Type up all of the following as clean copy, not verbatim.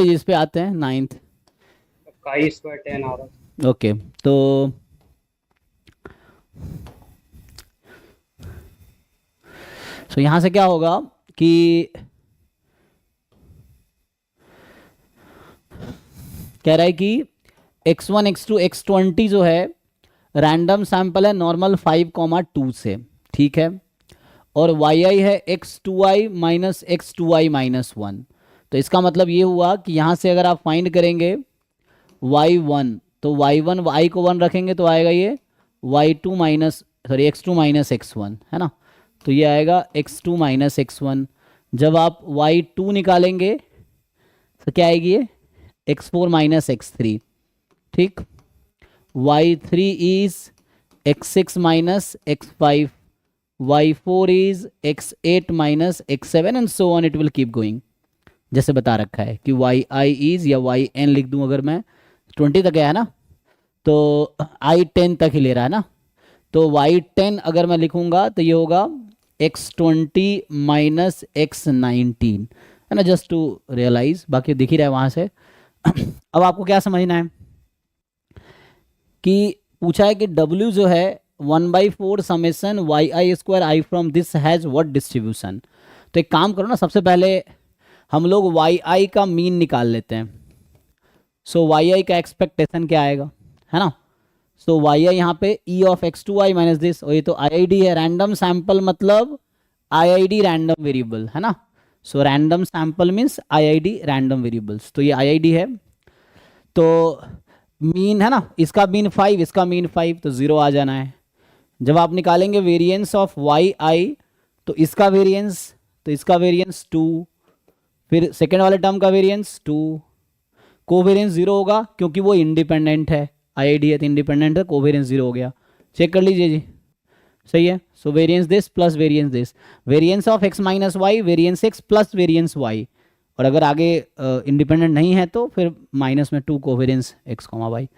इस पे आते हैं नाइन्थ। काई स्क्वायर टेन आ रहा। ओके, तो यहां से क्या होगा कि कह रहा है कि x1 x2 x20 जो है रैंडम सैंपल है नॉर्मल 5,2 से, ठीक है। और yi है x2i माइनस x2i माइनस 1। तो इसका मतलब ये हुआ कि यहाँ से अगर आप फाइंड करेंगे y1, तो y1 y को 1 रखेंगे तो आएगा ये y2 minus sorry x2 minus x1, है ना। तो ये आएगा x2 माइनस x1। जब आप y2 निकालेंगे तो क्या आएगी ये x4 माइनस x3, ठीक। y3 is x6 minus x5, y4 is x8 minus x7 and so on, it will keep going. जैसे बता रखा है कि yi इज या yn लिख दूं अगर मैं, 20 तक गया है ना, तो i10 तक ही ले रहा है ना। तो y10 अगर मैं लिखूंगा तो ये होगा x20 माइनस x19, है ना, जस्ट टू रियलाइज, बाकी दिख ही रहा है वहां से। अब आपको क्या समझना है कि पूछा है कि W जो है 1/4 summation Y I square I from this has what distribution. तो एक काम करो ना, सबसे पहले हम लोग वाई आई का मीन निकाल लेते हैं। सो वाई आई का एक्सपेक्टेशन क्या आएगा, है ना। सो वाई आई यहाँ पे ई ऑफ x2i माइनस दिस, और ये तो आई आई डी है, रैंडम सैंपल मतलब आई आई डी रैंडम वेरिएबल, है ना। So random sample means I I D random variables, तो ये आई आई डी है। तो मीन है ना, इसका मीन 5, इसका मीन 5, तो 0 आ जाना है। जब आप निकालेंगे वेरिएंस ऑफ वाई आई, तो इसका वेरिएंस, तो इसका वेरिएंस 2, फिर सेकेंड वाले टर्म का वेरिएंस 2, कोवेरिएंस 0 होगा क्योंकि वो इंडिपेंडेंट है, आईआईडी है तो इंडिपेंडेंट है, कोवेरिएंस 0 हो गया। चेक कर लीजिए जी, सही है। So variance this plus variance this, variance of x minus y variance x plus variance y, और अगर आगे इंडिपेंडेंट नहीं है तो फिर माइनस में 2 कोवेरिएंस x कॉमा वाई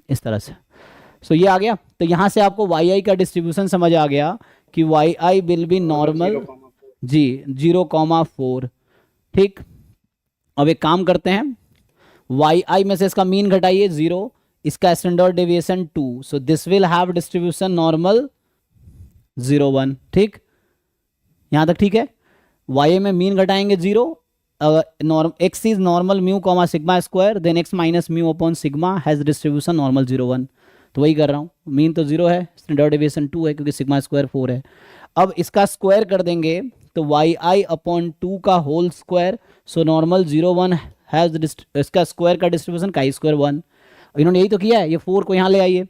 इस तरह से। सो ये आ गया। तो यहाँ से आपको वाई आई का डिस्ट्रीब्यूशन समझ आ गया कि y i will be normal जी 0,4, ठीक। अब एक काम करते हैं, वाई आई में से इसका मीन घटाइए 0, इसका standard deviation 2, so this will have distribution normal 0,1, ठीक। यहाँ तक ठीक है। वाई में मीन घटाएंगे 0, X is normal mu comma sigma square, then X minus mu upon sigma has distribution normal 0,1। तो वही कर रहा हूँ, मीन तो 0 है, स्टैंडर्ड डेविएशन 2 है क्योंकि सिग्मा स्क्वायर 4 है। अब इसका स्क्वायर कर देंगे तो वाई आई अपॉन 2 का whole square, so normal 0,1 has, इसका स्क्वायर का डिस्ट्रीब्यूशन का स्क्वायर 1। इन्होंने यही तो किया है, ये 4 को यहाँ ले आइए,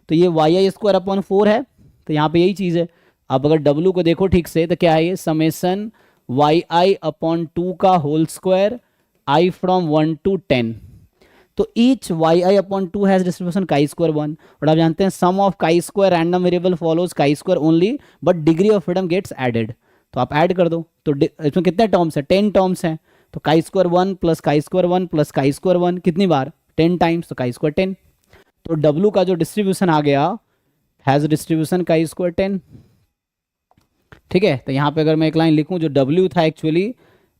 तो ये वाई आई स्क्वायर अपॉन 4 है, तो यहाँ पे यही चीज़ है। अब अगर W को देखो ठीक से तो क्या है ये, समेसन वाई आई अपॉन 2 का whole square I from 1 to 10। तो each y I upon 2 has distribution chi square 1, और आप जानते हैं sum of chi square random variable follows chi square only but degree of freedom gets added. तो आप add कर दो, तो इसमें कितने टर्म्स हैं, 10 टर्म्स हैं। तो काई square 1 plus chi square 1 plus chi square 1 कितनी बार, 10 टाइम्स, तो काई स्क्वायर 10। तो W का जो डिस्ट्रीब्यूशन आ गया हैज डिस्ट्रीब्यूशन काई स्क्वायर 10, ठीक है। तो यहाँ पे अगर मैं एक लाइन लिखूं, जो W था actually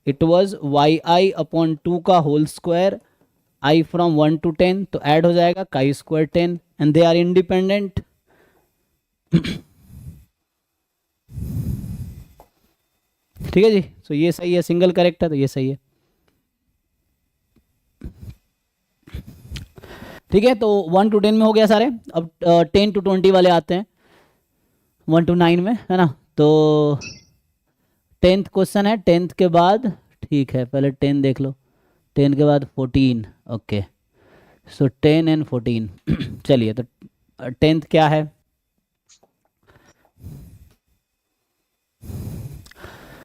it was Y I upon 2 का whole square I from 1 to 10, तो ऐड हो जाएगा chi square 10 and they are independent. ठीक है जी, तो ये सही है, सिंगल करेक्ट है तो ये सही है, ठीक है। तो 1 to 10 में हो गया सारे। अब 10 to 20 वाले आते हैं, 1 to 9 में, है ना। तो 10th क्वेश्चन है, 10th के बाद, ठीक है पहले 10 देख लो, 10 के बाद 14, ओके। सो 10 and 14 चलिए, तो 10th क्या है,